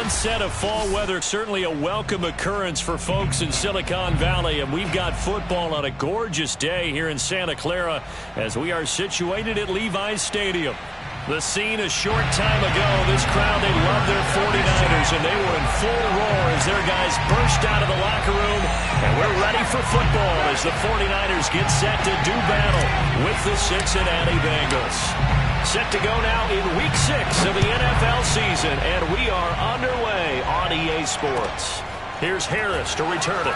onset of fall weather, certainly a welcome occurrence for folks in Silicon Valley. And we've got football on a gorgeous day here in Santa Clara as we are situated at Levi's Stadium. The scene a short time ago, this crowd, they love their 49ers, and they were in full roar as their guys burst out of the locker room. And we're ready for football as the 49ers get set to do battle with the Cincinnati Bengals. Set to go now in Week 6 of the NFL season, and we are underway on EA Sports. Here's Harris to return it.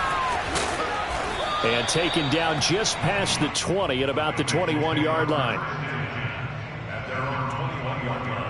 And taken down just past the 20 at about the 21-yard line. At their own 21-yard line.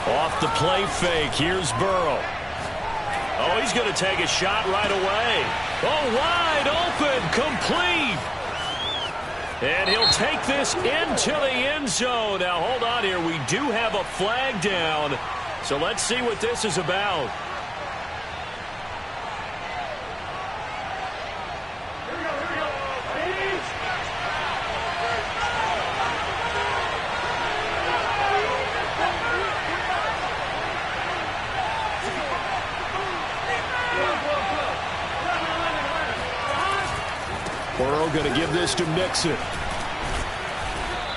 Off the play fake, here's Burrow. Oh, he's going to take a shot right away. Oh, wide open, complete. And he'll take this into the end zone. Now, hold on here. We do have a flag down. So let's see what this is about. Burrow going to give this to Mixon.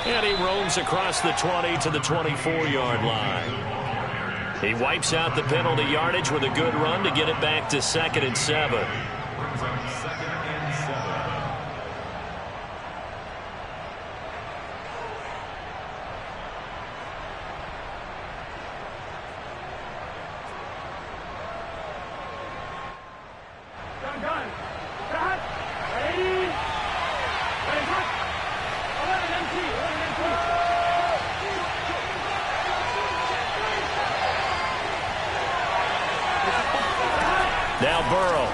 And he roams across the 20 to the 24-yard line. He wipes out the penalty yardage with a good run to get it back to 2nd and 7. Now Burrow.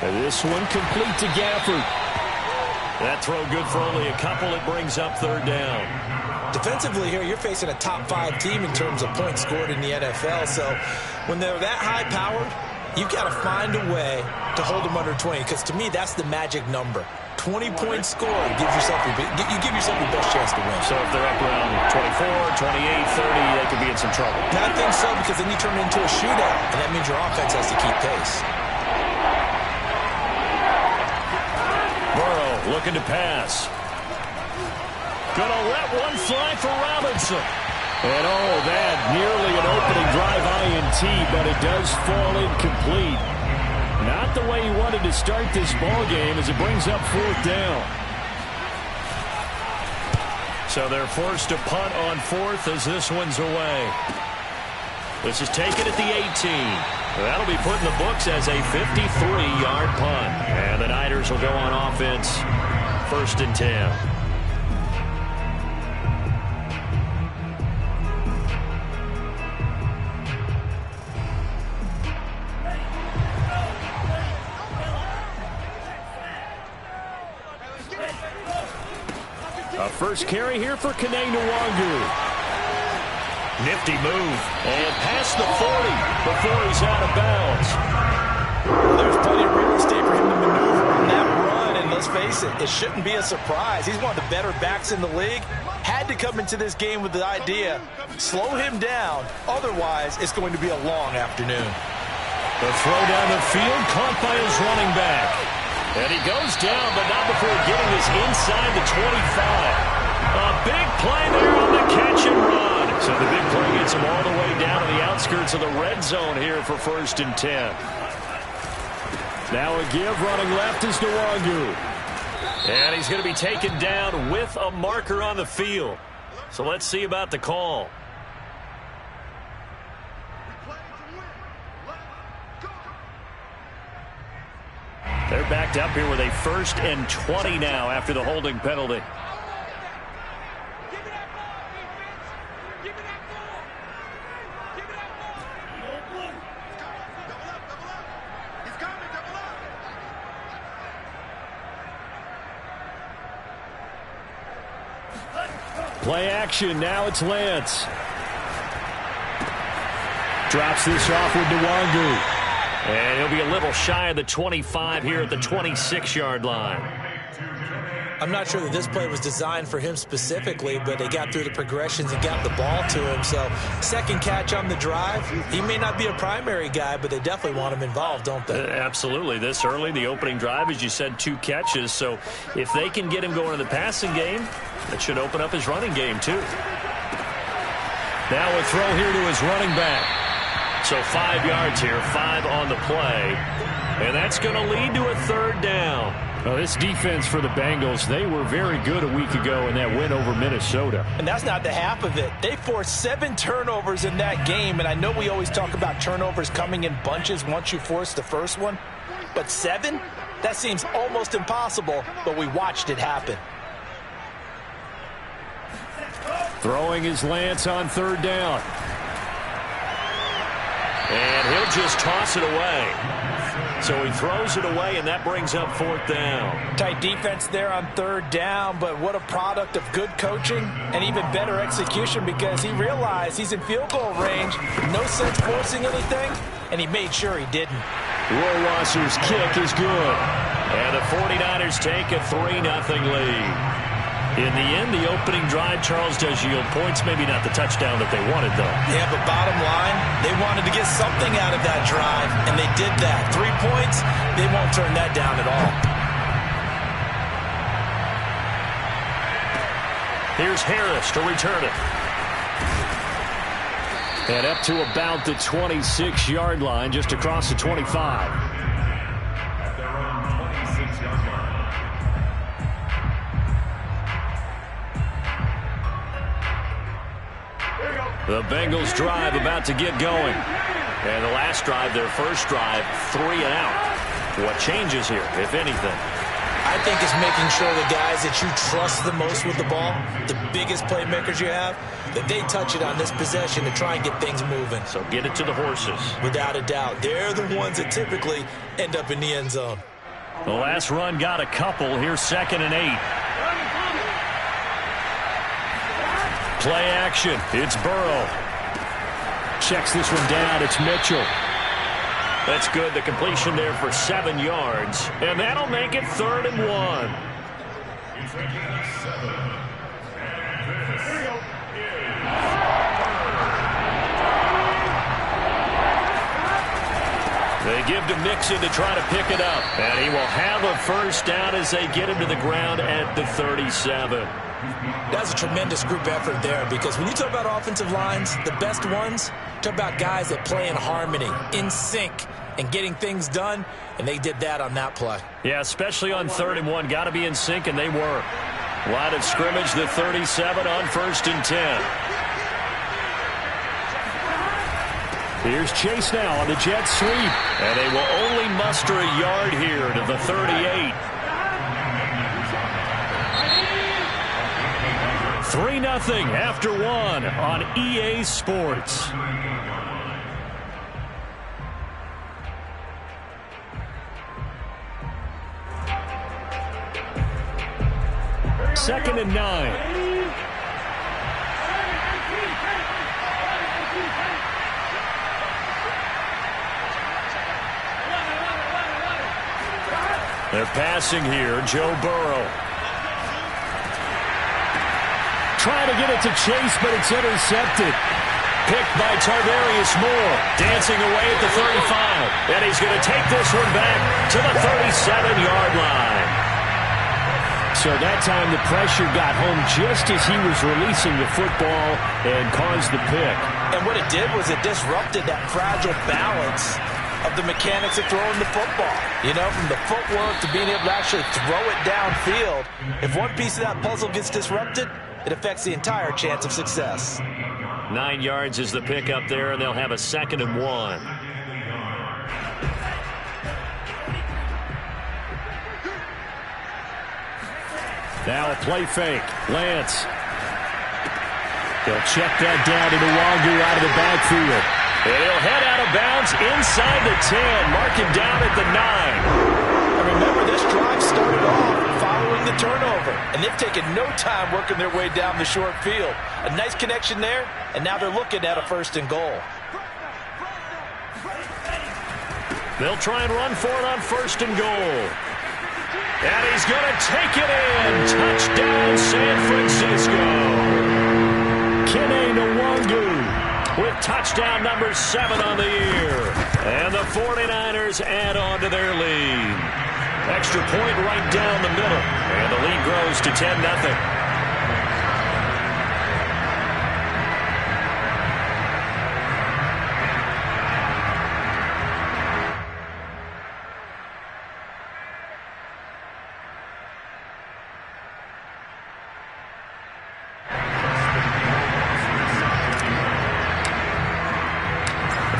And this one complete to Gafford. That throw good for only a couple. It brings up 3rd down. Defensively here, you're facing a top 5 team in terms of points scored in the NFL. So when they're that high-powered, you've got to find a way to hold them under 20. Because to me, that's the magic number. 20 points scored gives yourself you give yourself your best chance to win. So if they're up around 24, 28, 30, they could be in some trouble. I think so, because then you turn it into a shootout, and that means your offense has to keep pace. Burrow looking to pass. Gonna let one fly for Robinson. And oh, that nearly an opening drive INT, but it does fall incomplete. Not the way he wanted to start this ball game as it brings up 4th down. So they're forced to punt on 4th as this one's away. This is taken at the 18. That'll be put in the books as a 53-yard punt. And the Niners will go on offense, 1st and 10. A first carry here for Kene Nwangu. Nifty move. And past the 40 before he's out of bounds. There's plenty of real estate for him to maneuver on that run. And let's face it, it shouldn't be a surprise. He's one of the better backs in the league. Had to come into this game with the idea, slow him down. Otherwise, it's going to be a long afternoon. The throw down the field caught by his running back. And he goes down, but not before getting this inside the 25. A big play there on the catch and run. So the big play gets him all the way down to the outskirts of the red zone here for 1st and 10. Now a give running left is Nwangu. And he's going to be taken down with a marker on the field. So let's see about the call. They're backed up here with a 1st and 20 now after the holding penalty. Play action. Now it's Lance. Drops this off with Nwangu. And he'll be a little shy of the 25 here at the 26-yard line. I'm not sure that this play was designed for him specifically, but they got through the progressions and got the ball to him. So second catch on the drive. He may not be a primary guy, but they definitely want him involved, don't they? Absolutely. This early, the opening drive, as you said, 2 catches. So if they can get him going in the passing game, that should open up his running game too. Now a throw here to his running back. So 5 yards here, 5 on the play. And that's going to lead to a 3rd down. Well, this defense for the Bengals, they were very good a week ago in that win over Minnesota. And that's not the half of it. They forced 7 turnovers in that game, and I know we always talk about turnovers coming in bunches once you force the first one, but 7? That seems almost impossible, but we watched it happen. Throwing is Lance on 3rd down. And he'll just toss it away. So he throws it away, and that brings up 4th down. Tight defense there on 3rd down, but what a product of good coaching and even better execution, because he realized he's in field goal range. No sense forcing anything, and he made sure he didn't. Rohrwasser's kick is good. And the 49ers take a 3-0 lead. In the end, the opening drive, Charles, does yield points. Maybe not the touchdown that they wanted, though. Yeah, but bottom line, they wanted to get something out of that drive, and they did that. 3 points, they won't turn that down at all. Here's Harris to return it. And up to about the 26-yard line, just across the 25. The Bengals drive about to get going. And the last drive, their first drive, 3 and out. What changes here, if anything? I think it's making sure the guys that you trust the most with the ball, the biggest playmakers you have, that they touch it on this possession to try and get things moving. So get it to the horses. Without a doubt. They're the ones that typically end up in the end zone. The last run got a couple. Here's 2nd and 8. Play action. It's Burrow. Checks this one down. It's Mitchell. That's good. The completion there for 7 yards. And that'll make it 3rd and 1. They give to Mixon to try to pick it up. And he will have a first down as they get him to the ground at the 37. That's a tremendous group effort there, because when you talk about offensive lines, the best ones, talk about guys that play in harmony, in sync, and getting things done, and they did that on that play. Yeah, especially on 3rd and 1. Got to be in sync, and they were. Line of scrimmage, the 37 on 1st and 10. Here's Chase now on the jet sweep. And they will only muster a yard here to the 38. 3-0 after 1 on EA Sports. Second and 9. They're passing here. Joe Burrow. Trying to get it to Chase, but it's intercepted. Picked by Tarvarius Moore. Dancing away at the 35. And he's going to take this one back to the 37-yard line. So that time the pressure got home just as he was releasing the football and caused the pick. And what it did was it disrupted that fragile balance of the mechanics of throwing the football. You know, from the footwork to being able to actually throw it downfield. If one piece of that puzzle gets disrupted, it affects the entire chance of success. 9 yards is the pick up there, and they'll have a 2nd and 1. Now a play fake. Lance. They'll check that down to Nwangu out of the backfield. And he'll head out of bounds inside the 10. Mark him down at the 9. And remember, this drive started off following the a turnover, and they've taken no time working their way down the short field. A nice connection there, and now they're looking at a 1st and goal. They'll try and run for it on 1st and goal. And he's going to take it in. Touchdown, San Francisco. Kene Nwangu with touchdown number 7 on the year. And the 49ers add on to their lead. Extra point right down the middle. And the lead grows to 10-0.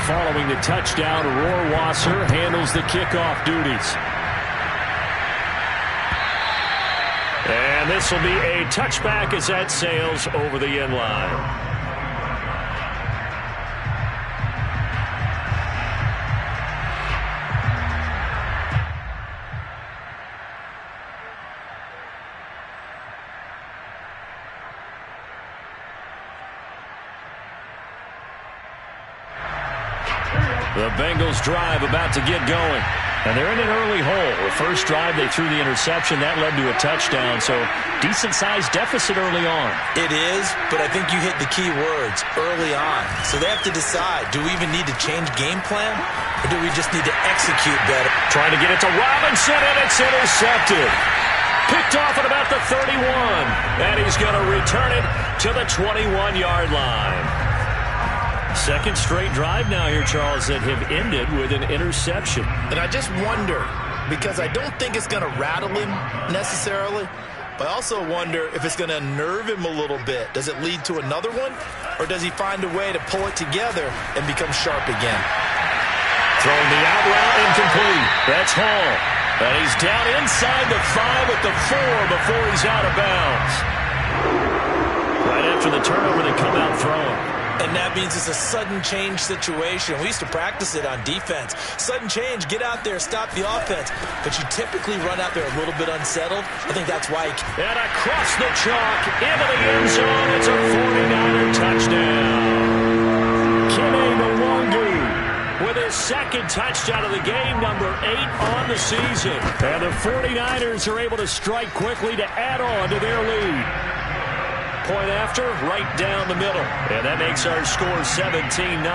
Following the touchdown, Rohrwasser handles the kickoff duties. And this will be a touchback as that sails over the end line. The Bengals drive about to get going. And they're in an early hole. The first drive, they threw the interception. That led to a touchdown, so decent-sized deficit early on. It is, but I think you hit the key words, early on. So they have to decide, do we even need to change game plan, or do we just need to execute better? Trying to get it to Robinson, and it's intercepted. Picked off at about the 31. And he's going to return it to the 21-yard line. Second straight drive now here, Charles, that have ended with an interception. And I just wonder, because I don't think it's going to rattle him necessarily, but I also wonder if it's going to unnerve him a little bit. Does it lead to another one, or does he find a way to pull it together and become sharp again? Throwing the out route incomplete. That's Hall. And he's down inside the 5 at the 4 before he's out of bounds. Right after the turnover, they come out throwing. And that means it's a sudden change situation. We used to practice it on defense. Sudden change, get out there, stop the offense. But you typically run out there a little bit unsettled. I think that's why. And across the chalk, into the end zone. It's a 49er touchdown. Kene Nwangu with his second touchdown of the game, number 8 on the season. And the 49ers are able to strike quickly to add on to their lead. Point after, right down the middle. And that makes our score 17-0.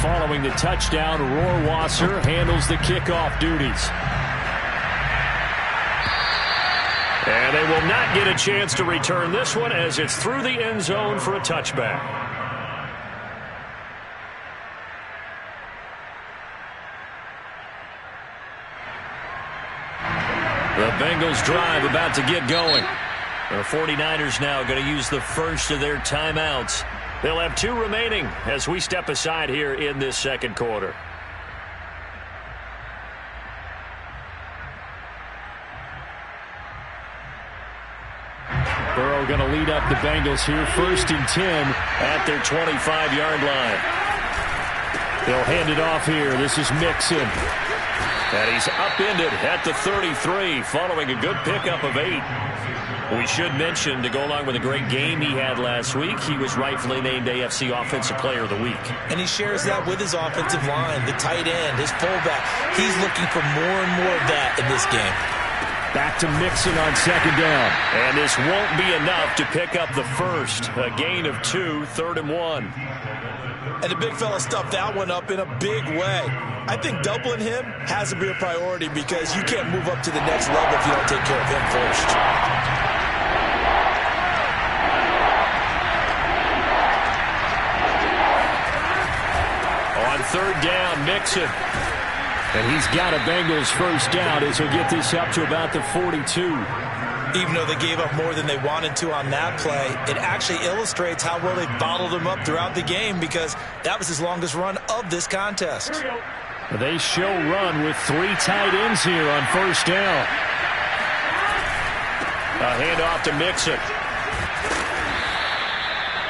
Following the touchdown, Rohrwasser handles the kickoff duties. And they will not get a chance to return this one as it's through the end zone for a touchback. The Bengals drive about to get going. The 49ers now going to use the first of their timeouts. They'll have 2 remaining as we step aside here in this second quarter. Burrow going to lead up the Bengals here, 1st and 10 at their 25-yard line. They'll hand it off here. This is Mixon. And he's upended at the 33 following a good pickup of 8. We should mention, to go along with a great game he had last week, he was rightfully named AFC Offensive Player of the Week. And he shares that with his offensive line, the tight end, his fullback. He's looking for more and more of that in this game. Back to Mixon on 2nd down. And this won't be enough to pick up the first. A gain of 2, 3rd and 1. And the big fella stuffed that one up in a big way. I think doubling him has to be a priority because you can't move up to the next level if you don't take care of him first. On 3rd down, Mixon. And he's got a Bengals first down as he'll get this up to about the 42. Even though they gave up more than they wanted to on that play, it actually illustrates how well they bottled him up throughout the game because that was his longest run of this contest. They show run with 3 tight ends here on 1st down. A handoff to Mixon.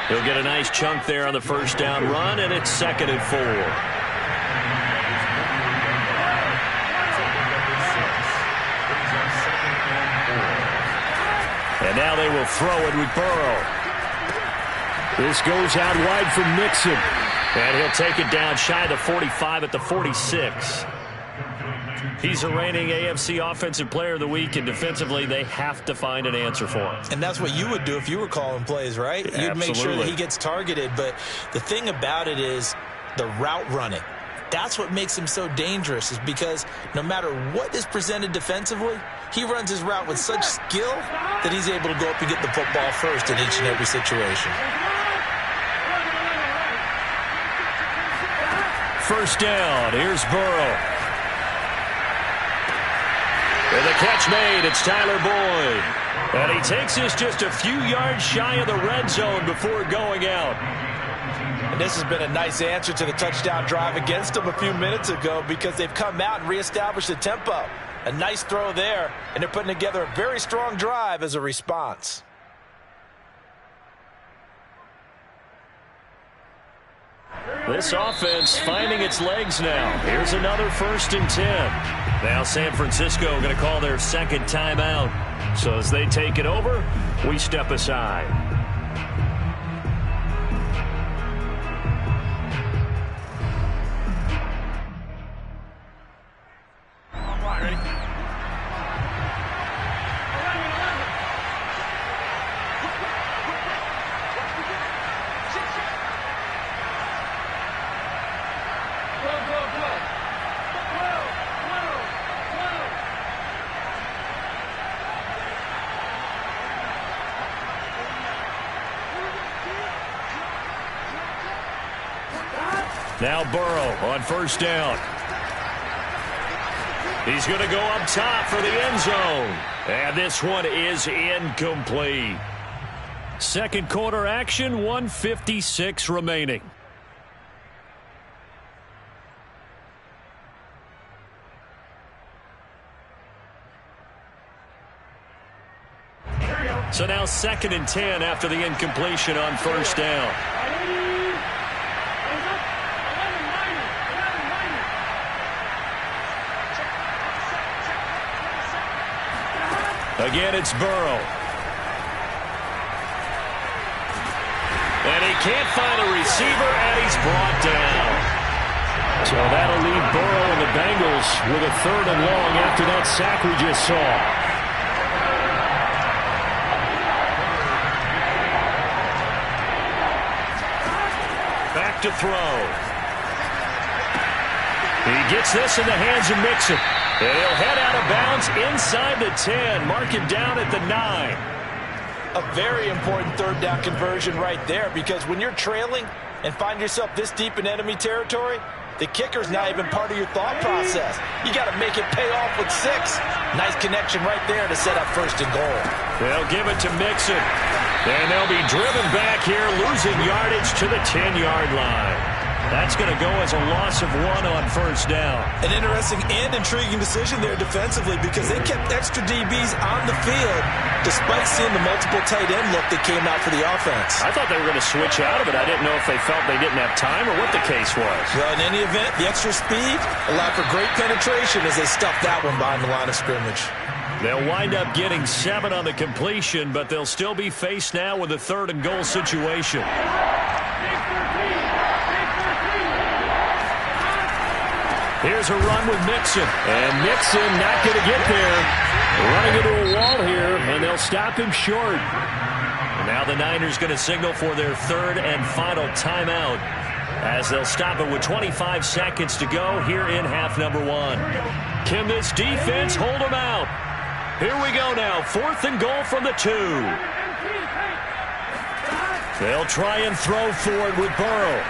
He'll get a nice chunk there on the first down run, and it's 2nd and 4. And now they will throw it with Burrow. This goes out wide for Mixon. And he'll take it down shy of the 45 at the 46. He's the reigning AFC Offensive Player of the Week, and defensively they have to find an answer for him. And that's what you would do if you were calling plays, right? Absolutely. You'd make sure that he gets targeted. But the thing about it is the route running. That's what makes him so dangerous, is because no matter what is presented defensively, he runs his route with such skill that he's able to go up and get the football first in each and every situation. First down. Here's Burrow. And the catch made. It's Tyler Boyd. And he takes this just a few yards shy of the red zone before going out. And this has been a nice answer to the touchdown drive against them a few minutes ago, because they've come out and reestablished the tempo. A nice throw there, and they're putting together a very strong drive as a response. This offense finding its legs now. Here's another 1st and 10. Now San Francisco going to call their second timeout. So as they take it over, we step aside. Now Burrow on first down. He's going to go up top for the end zone. And this one is incomplete. Second quarter action, 1:56 remaining. So now 2nd and 10 after the incompletion on first down. Again, it's Burrow. And he can't find a receiver, and he's brought down. So that'll leave Burrow and the Bengals with a 3rd and long after that sack we just saw. Back to throw. He gets this in the hands of Mixon. And he'll head out of bounds inside the 10. Mark him down at the 9. A very important 3rd down conversion right there, because when you're trailing and find yourself this deep in enemy territory, the kicker's not even part of your thought process. You got to make it pay off with 6. Nice connection right there to set up 1st and goal. They'll give it to Mixon. And they'll be driven back here, losing yardage to the 10-yard line. That's going to go as a loss of 1 on first down. An interesting and intriguing decision there defensively, because they kept extra DBs on the field despite seeing the multiple tight end look that came out for the offense. I thought they were going to switch out of it. I didn't know if they felt they didn't have time or what the case was. Well, in any event, the extra speed allowed for great penetration as they stuffed that one behind the line of scrimmage. They'll wind up getting 7 on the completion, but they'll still be faced now with a 3rd and goal situation. Here's a run with Mixon. And Mixon not going to get there. Running into a wall here, and they'll stop him short. And now the Niners going to signal for their 3rd and final timeout, as they'll stop it with 25 seconds to go here in half number 1. Can this defense hold them out? Here we go now. 4th and goal from the 2. They'll try and throw for it with Burrow.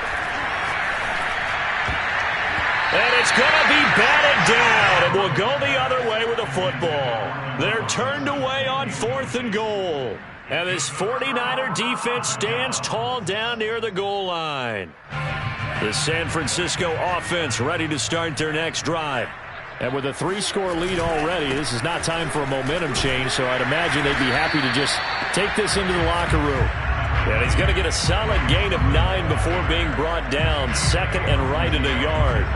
And it's going to be batted down, and will go the other way with the football. They're turned away on 4th and goal. And this 49er defense stands tall down near the goal line. The San Francisco offense ready to start their next drive. And with a 3-score lead already, this is not time for a momentum change, so I'd imagine they'd be happy to just take this into the locker room. And he's going to get a solid gain of 9 before being brought down. Second and right in a yard.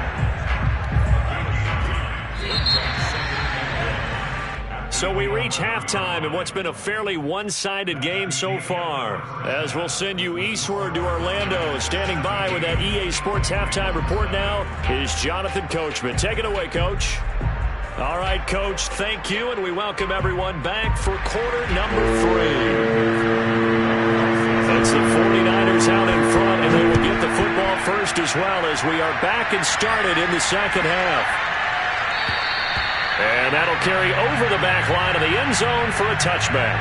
So we reach halftime in what's been a fairly one-sided game so far. As we'll send you eastward to Orlando. Standing by with that EA Sports halftime report now is Jonathan Coachman. Take it away, Coach. All right, Coach, thank you, and we welcome everyone back for quarter number 3. It's the 49ers out in front, and they will get the football first as well as we are back and started in the second half. And that'll carry over the back line of the end zone for a touchback.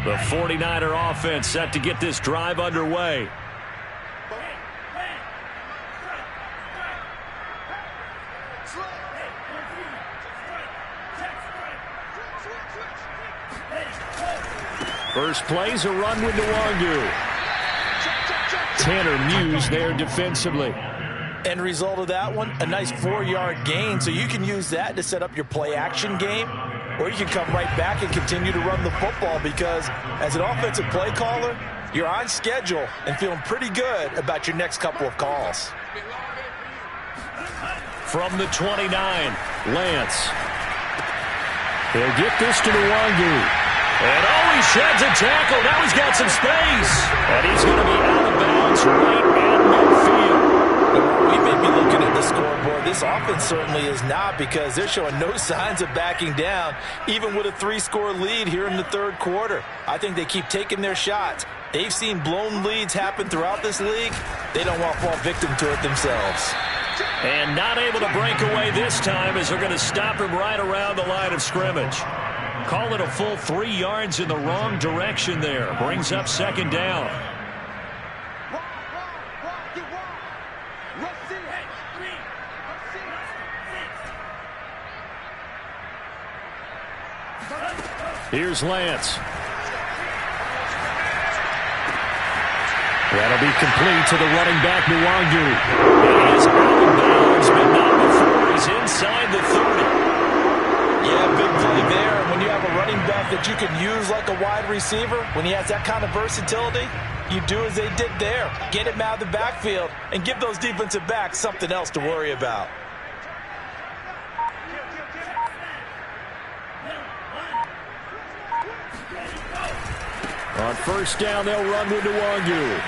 The 49er offense set to get this drive underway. First play's a run with Nwangu. Tanner Muse there defensively. End result of that one, a nice 4-yard gain, so you can use that to set up your play-action game, or you can come right back and continue to run the football because as an offensive play caller, you're on schedule and feeling pretty good about your next couple of calls. From the 29, Lance. They'll get this to Nwangu. And he sheds a tackle. Now he's got some space. And he's going to be out of bounds right at midfield. We may be looking at the scoreboard. This offense certainly is not because they're showing no signs of backing down, even with a 3-score lead here in the third quarter. I think they keep taking their shots. They've seen blown leads happen throughout this league. They don't want to fall victim to it themselves. And not able to break away this time as they're going to stop him right around the line of scrimmage. Call it a full 3 yards in the wrong direction there. Brings up second down. Here's Lance. That'll be complete to the running back, Nwangu. He is out of bounds, but not before he's inside the 30. Yeah, big play there. And when you have a running back that you can use like a wide receiver, when he has that kind of versatility, you do as they did there. Get him out of the backfield and give those defensive backs something else to worry about. On first down, they'll run with Nwangu.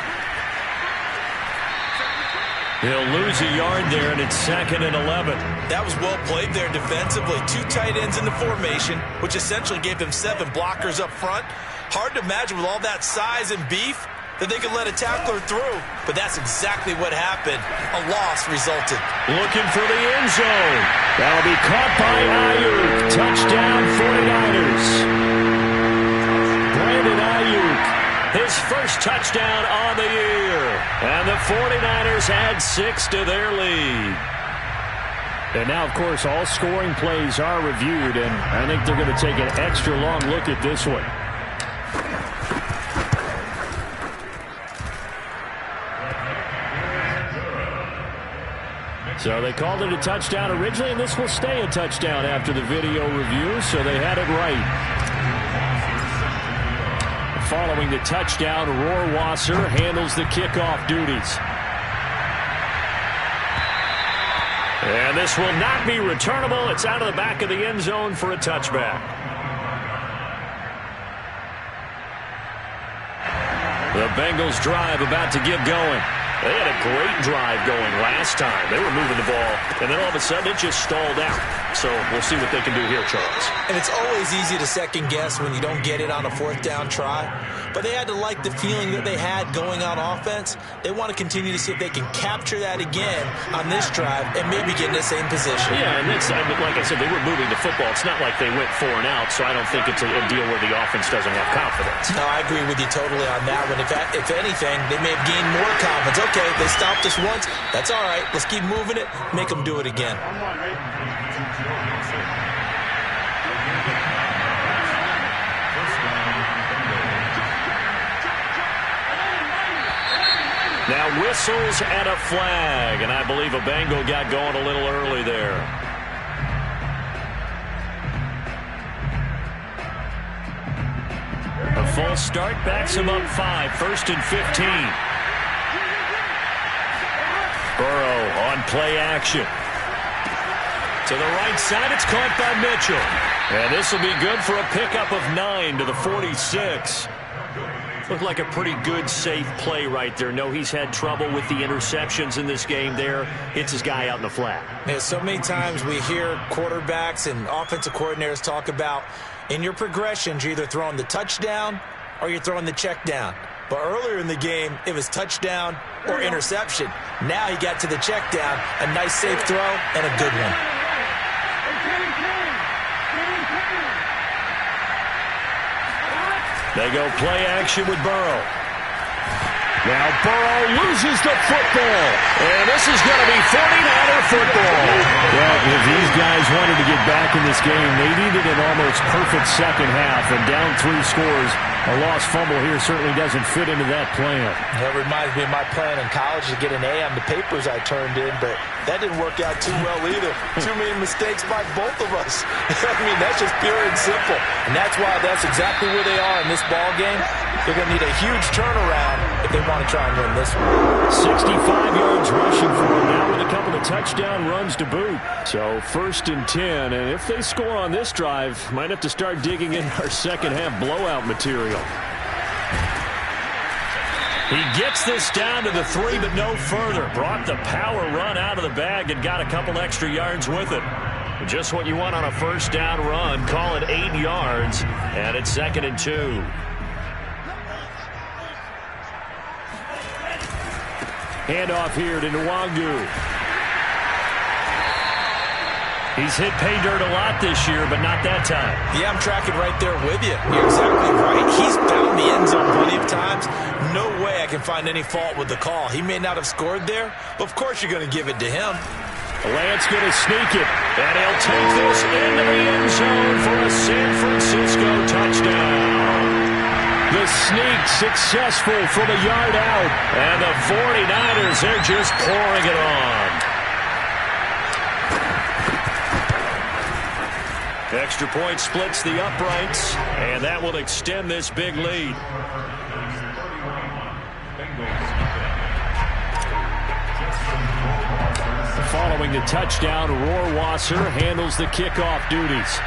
He'll lose a yard there, and it's second and 11. That was well played there defensively. 2 tight ends in the formation, which essentially gave them 7 blockers up front. Hard to imagine with all that size and beef that they could let a tackler through, but that's exactly what happened. A loss resulted. Looking for the end zone. That'll be caught by Ayuk. Touchdown 49ers. Brandon Ayuk, his first touchdown on the year. And the 49ers add 6 to their lead. And now, of course, all scoring plays are reviewed, and I think they're going to take an extra long look at this one. So they called it a touchdown originally, and this will stay a touchdown after the video review, so they had it right. Following the touchdown, Rohrwasser handles the kickoff duties. And this will not be returnable. It's out of the back of the end zone for a touchback. The Bengals drive about to get going. They had a great drive going last time. They were moving the ball, and then all of a sudden it just stalled out. So we'll see what they can do here, Charles. And it's always easy to second guess when you don't get it on a 4th down try. But they had to like the feeling that they had going on offense. They want to continue to see if they can capture that again on this drive and maybe get in the same position. Yeah, and it's, like I said, they were moving the football. It's not like they went 4 and out, so I don't think it's a deal where the offense doesn't have confidence. No, I agree with you totally on that one. If anything, they may have gained more confidence. Okay, they stopped us once. That's all right. Let's keep moving it. Make them do it again. Now whistles and a flag, and I believe a Bengal got going a little early there. A false start backs him up 5, 1st and 15. Burrow on play action. To the right side, it's caught by Mitchell. And this will be good for a pickup of 9 to the 46. Looked like a pretty good, safe play right there. No, he's had trouble with the interceptions in this game there. Hits his guy out in the flat. Yeah, so many times we hear quarterbacks and offensive coordinators talk about in your progressions, you're either throwing the touchdown or you're throwing the check down. But earlier in the game, it was touchdown or interception. Now he got to the check down, a nice safe throw, and a good one. They go play action with Burrow. Now Burrow loses the football. And this is going to be 49er football. Well, if these guys wanted to get back in this game, they needed an almost perfect second half. And down 3 scores, a lost fumble here certainly doesn't fit into that plan. That reminds me of my plan in college to get an A on the papers I turned in, but that didn't work out too well either. Too many mistakes by both of us. I mean, that's just pure and simple. And that's why that's exactly where they are in this ball game. They're going to need a huge turnaround if they want to try and win this one. 65 yards rushing for him now with a couple of touchdown runs to boot. So 1st and 10, and if they score on this drive, might have to start digging in our second half blowout material. He gets this down to the 3, but no further. Brought the power run out of the bag and got a couple extra yards with it. Just what you want on a first down run. Call it 8 yards, and it's 2nd and 2. Handoff here to Nwangu. He's hit pay dirt a lot this year, but not that time. Yeah, I'm tracking right there with you. You're exactly right. He's found the end zone plenty of times. No way I can find any fault with the call. He may not have scored there, but of course you're going to give it to him. Lance going to sneak it, and he'll take this into the end zone for a San Francisco touchdown. The sneak successful from a yard out, and the 49ers, they're just pouring it on. Extra point splits the uprights, and that will extend this big lead. Following the touchdown, Rohrwasser handles the kickoff duties.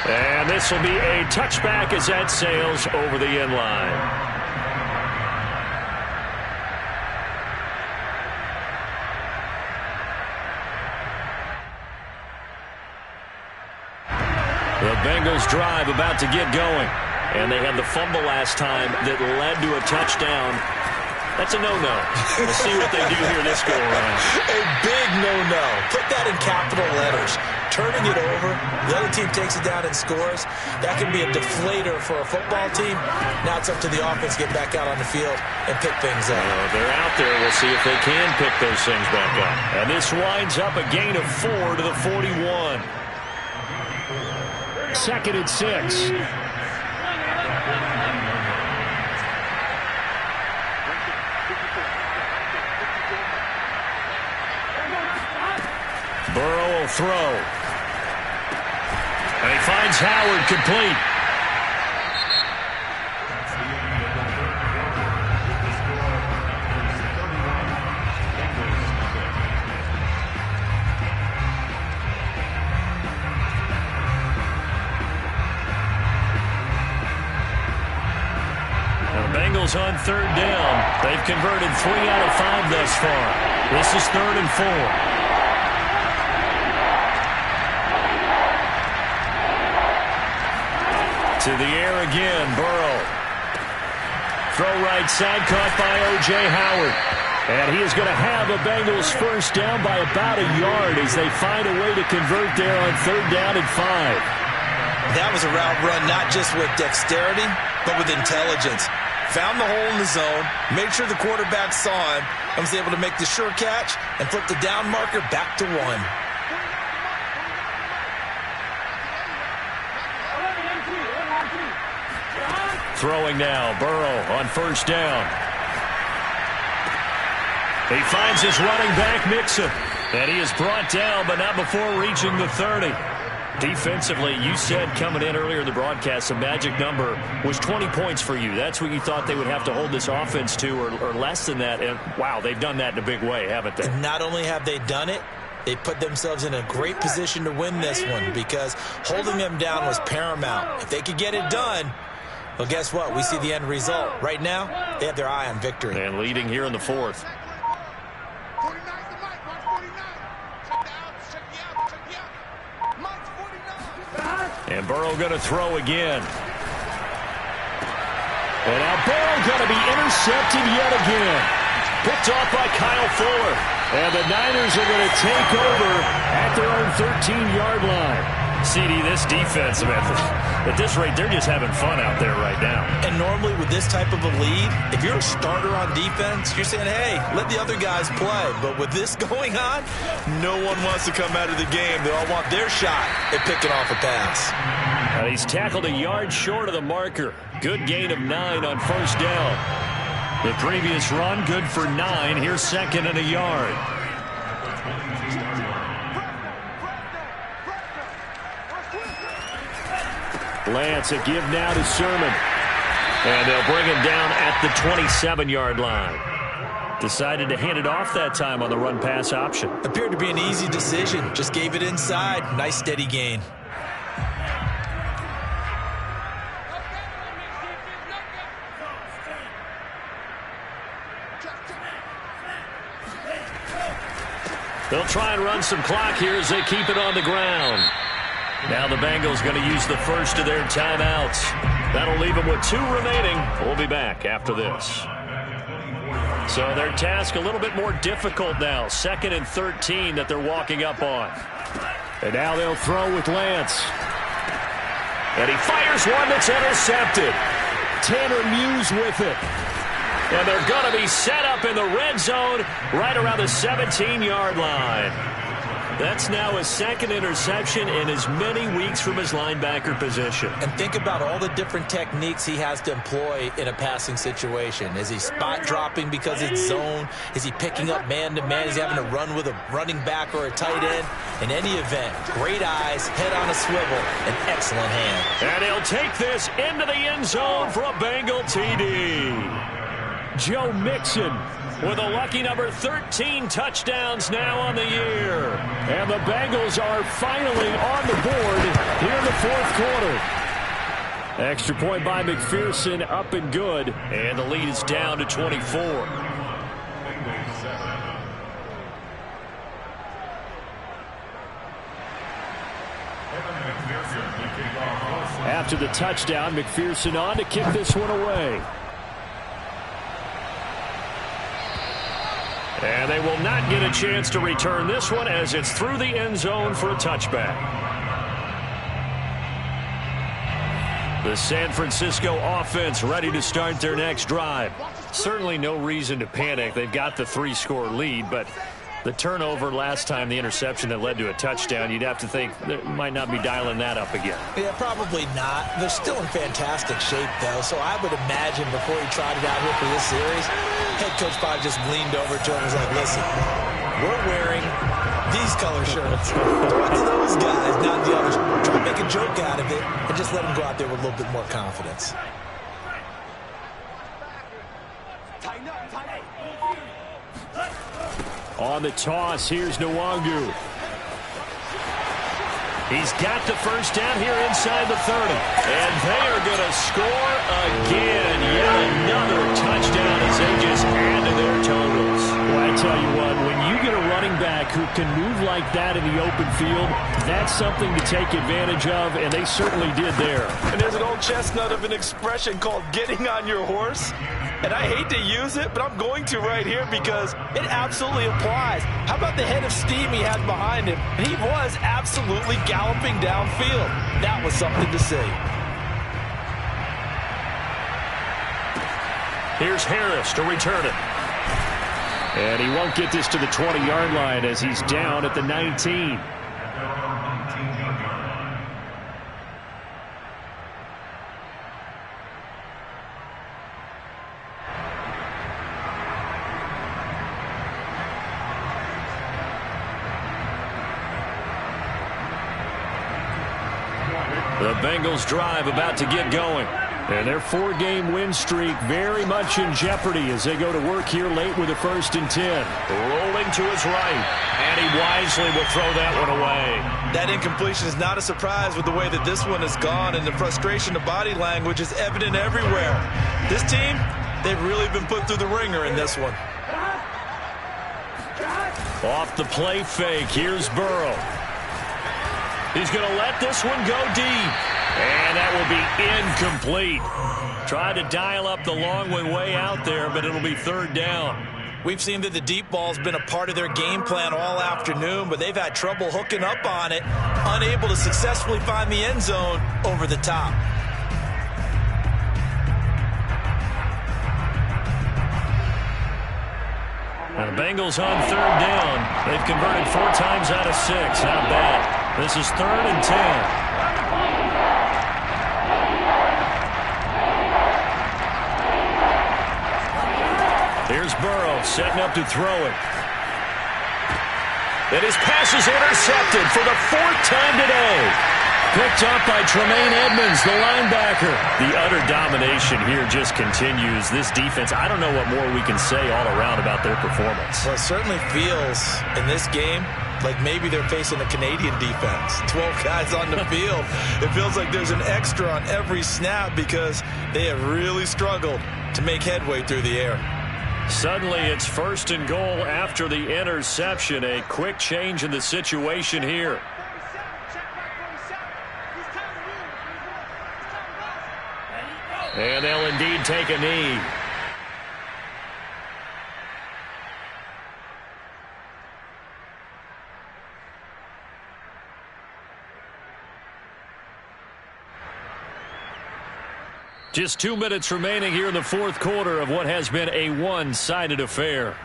And this will be a touchback as that sails over the end line. The Bengals drive about to get going. And they had the fumble last time that led to a touchdown. That's a no-no. We'll see what they do here this go-around. A big no-no. Put that in capital letters. Turning it over, the other team takes it down and scores. That can be a deflator for a football team. Now it's up to the offense to get back out on the field and pick things up. They're out there. We'll see if they can pick those things back up. And this winds up a gain of 4 to the 41. 2nd and 6. Burrow will throw. And he finds Howard complete. The Bengals on 3rd down. They've converted 3 out of 5 thus far. This is 3rd and 4. To the air again, Burrow. Throw right side, caught by O.J. Howard. And he is going to have the Bengals first down by about a yard as they find a way to convert there on 3rd down and 5. That was a route run not just with dexterity, but with intelligence. Found the hole in the zone, made sure the quarterback saw him, and was able to make the sure catch and flip the down marker back to 1. Throwing now, Burrow on first down. He finds his running back, Mixon. And he is brought down, but not before reaching the 30. Defensively, you said coming in earlier in the broadcast, the magic number was 20 points for you. That's what you thought they would have to hold this offense to, or less than that. And, wow, they've done that in a big way, haven't they? And not only have they done it, they put themselves in a great position to win this one because holding them down was paramount. If they could get it done, well, guess what? We see the end result. Right now, they have their eye on victory. And leading here in the fourth. And Burrow going to throw again. And now Burrow going to be intercepted yet again. Picked off by Kyle Fuller. And the Niners are going to take over at their own 13-yard line. CD, this defense, man, at this rate, they're just having fun out there right now. And normally with this type of a lead, if you're a starter on defense, you're saying, hey, let the other guys play. But with this going on, no one wants to come out of the game. They all want their shot at picking off a pass. And he's tackled a yard short of the marker. Good gain of 9 on first down. The previous run, good for 9. Here's second and a yard. Lance, a give now to Sermon. And they'll bring him down at the 27-yard line. Decided to hand it off that time on the run-pass option. Appeared to be an easy decision. Just gave it inside. Nice steady gain. They'll try and run some clock here as they keep it on the ground. Now the Bengals going to use the first of their timeouts. That'll leave them with 2 remaining. We'll be back after this. So their task a little bit more difficult now. 2nd and 13 that they're walking up on. And now they'll throw with Lance. And he fires one that's intercepted. Tanner Muse with it. And they're going to be set up in the red zone right around the 17-yard line. That's now his 2nd interception in as many weeks from his linebacker position. And think about all the different techniques he has to employ in a passing situation. Is he spot dropping because it's zone? Is he picking up man-to-man? Is he having to run with a running back or a tight end? In any event, great eyes, head on a swivel, and excellent hand. And he'll take this into the end zone for a Bengal TD. Joe Mixon with a lucky number 13 touchdowns now on the year. And the Bengals are finally on the board here in the fourth quarter. Extra point by McPherson, up and good. And the lead is down to 24. After the touchdown, McPherson on to kick this one away. And they will not get a chance to return this one as it's through the end zone for a touchback. The San Francisco offense ready to start their next drive. Certainly no reason to panic. They've got the 3-score lead, but the turnover last time, the interception that led to a touchdown, you'd have to think they might not be dialing that up again. Yeah, probably not. They're still in fantastic shape, though, so I would imagine before he tried it out here for this series, head coach probably just leaned over to him and was like, listen, we're wearing these color shirts. Throw it to those guys, not the others. Try to make a joke out of it and just let them go out there with a little bit more confidence. On the toss, here's Nwangu. He's got the first down here inside the 30. And they are going to score again. Yet another touchdown as they just add to their totals. Well, I tell you what, when you get a running back who can move like that in the open field, that's something to take advantage of, and they certainly did there. And there's an old chestnut of an expression called getting on your horse. And I hate to use it, but I'm going to right here because it absolutely applies. How about the head of steam he had behind him? He was absolutely galloping downfield. That was something to see. Here's Harris to return it. And he won't get this to the 20-yard line as he's down at the 19. The Bengals drive about to get going. And their 4-game win streak very much in jeopardy as they go to work here late with a 1st and 10. Rolling to his right. And he wisely will throw that one away. That incompletion is not a surprise with the way that this one has gone, and the frustration of body language is evident everywhere. This team, they've really been put through the ringer in this one. Off the play fake, here's Burrow. He's going to let this one go deep. And that will be incomplete. Tried to dial up the long one way out there, but it'll be 3rd down. We've seen that the deep ball's been a part of their game plan all afternoon, but they've had trouble hooking up on it, unable to successfully find the end zone over the top. And the Bengals on 3rd down. They've converted 4 times out of 6. Not bad. This is 3rd and 10. Here's Burrow setting up to throw it. And his pass is intercepted for the 4th time today. Picked up by Tremaine Edmonds, the linebacker. The utter domination here just continues. This defense, I don't know what more we can say all around about their performance. Well, it certainly feels in this game like maybe they're facing a Canadian defense. 12 guys on the field. It feels like there's an extra on every snap because they have really struggled to make headway through the air. Suddenly it's 1st and goal after the interception. A quick change in the situation here. And they'll indeed take a knee. Just 2 minutes remaining here in the 4th quarter of what has been a one-sided affair.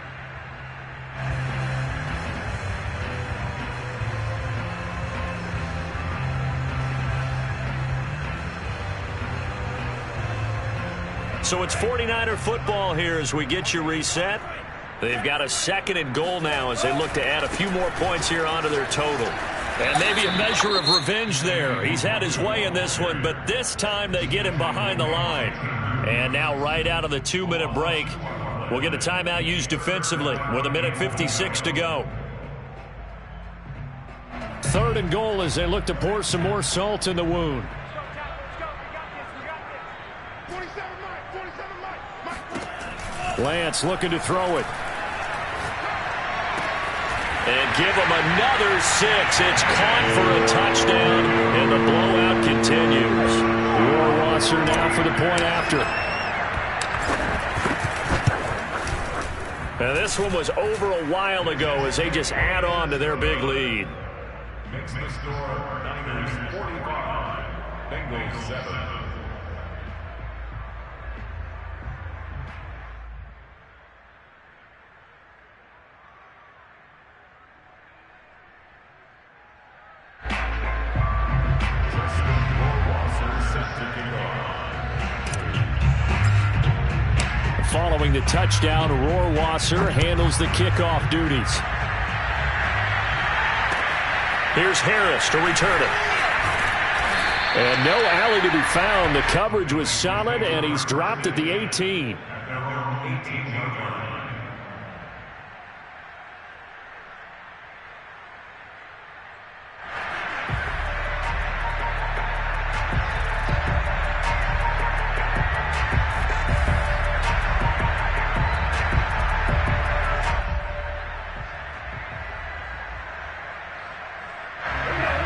So it's 49er football here as we get you reset. They've got a 2nd and goal now as they look to add a few more points here onto their total. And maybe a measure of revenge there. He's had his way in this one, but this time they get him behind the line. And now right out of the 2-minute break, we'll get a timeout used defensively with 1:56 to go. 3rd and goal as they look to pour some more salt in the wound. Lance looking to throw it. And give him another 6. It's caught for a touchdown, and the blowout continues. Rohrwasser now for the point after. Now this one was over a while ago as they just add on to their big lead. Makes the score Niners 45, Bengals 7. Following the touchdown, Rohrwasser handles the kickoff duties. Here's Harris to return it. And no alley to be found. The coverage was solid, and he's dropped at the 18.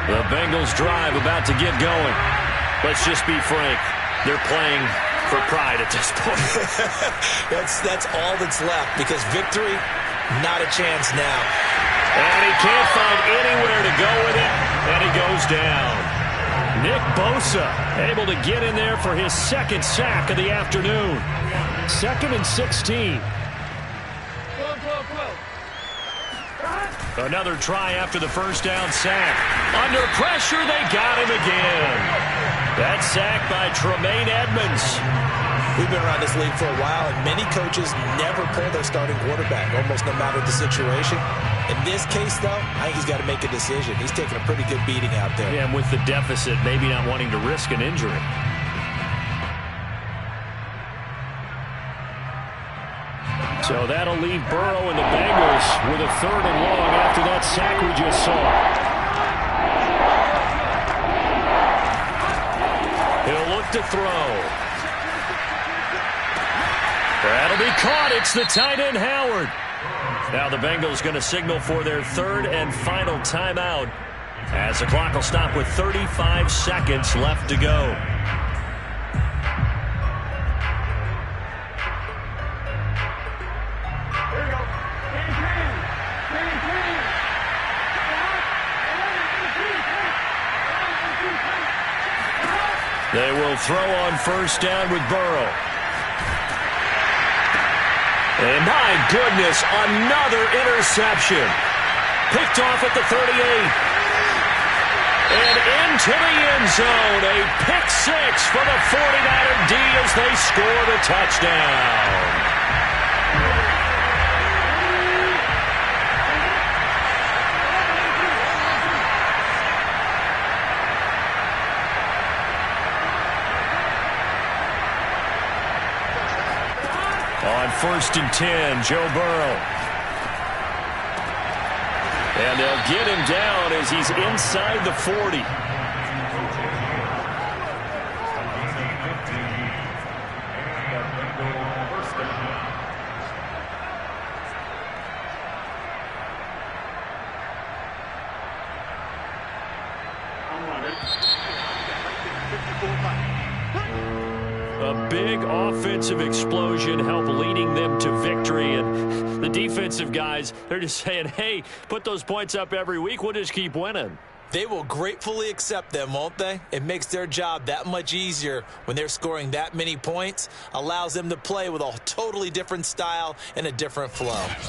The Bengals drive about to get going. Let's just be frank. They're playing for pride at this point. That's all that's left because victory, not a chance now. And he can't find anywhere to go with it, and he goes down. Nick Bosa able to get in there for his 2nd sack of the afternoon. 2nd and 16. Another try after the 1st down sack. Under pressure, they got him again. That sack by Tremaine Edmonds. We've been around this league for a while, and many coaches never pull their starting quarterback, almost no matter the situation. In this case, though, I think he's got to make a decision. He's taking a pretty good beating out there. Yeah, and with the deficit, maybe not wanting to risk an injury. So that'll leave Burrow and the Bengals with a 3rd and long after that sack we just saw. He'll look to throw. That'll be caught. It's the tight end, Howard. Now the Bengals going to signal for their 3rd and final timeout as the clock will stop with 35 seconds left to go. They will throw on 1st down with Burrow. And my goodness, another interception. Picked off at the 38. And into the end zone. A pick 6 for the 49er D as they score the touchdown. On 1st and 10, Joe Burrow. And they'll get him down as he's inside the 40. A big offensive explosion helped leading them to victory, and the defensive guys, they're just saying, hey, put those points up every week, we'll just keep winning. They will gratefully accept them, won't they? It makes their job that much easier when they're scoring that many points, allows them to play with a totally different style and a different flow.